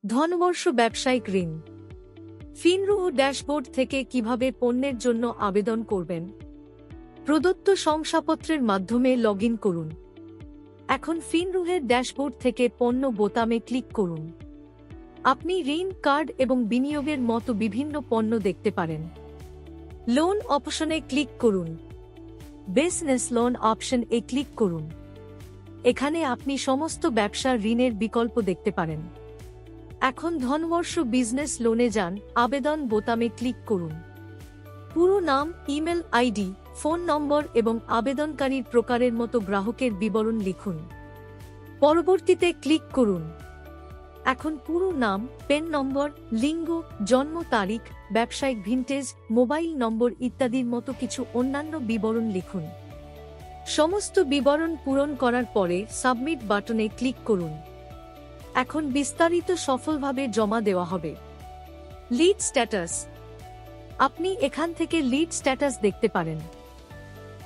ধনবর্ষ ব্যবসায়িক ঋণ। ফিনরুহ ড্যাশবোর্ড থেকে কিভাবে পণ্যের জন্য আবেদন করবেন। প্রদত্ত শংসাপত্রের মাধ্যমে লগইন করুন। এখন ফিনরুহের ড্যাশবোর্ড থেকে পণ্য বোতামে ক্লিক করুন। আপনি ঋণ, কার্ড এবং বিনিয়োগের মতো বিভিন্ন পণ্য দেখতে পারেন। লোন অপশনে ক্লিক করুন। বিজনেস লোন অপশন-এ ক্লিক করুন। এখানে আপনি সমস্ত ব্যবসার ঋণের বিকল্প দেখতে পারেন। এখন ধনবর্ষ বিজনেস লোনে যান, আবেদন বোতামে ক্লিক করুন। পুরো নাম, ইমেল আইডি, ফোন নম্বর এবং আবেদনকারীর প্রকারের মতো গ্রাহকের বিবরণ লিখুন। পরবর্তীতে ক্লিক করুন। এখন পুরো নাম, পেন নম্বর, লিঙ্গ, জন্ম তারিখ, ব্যবসায়িক ভিন্টেজ, মোবাইল নম্বর ইত্যাদির মতো কিছু অন্যান্য বিবরণ লিখুন। সমস্ত বিবরণ পূরণ করার পরে সাবমিট বাটনে ক্লিক করুন। এখন বিস্তারিত সফলভাবে জমা দেওয়া হবে। Lead status. আপনি এখান থেকে লিড স্ট্যাটাস দেখতে পারেন।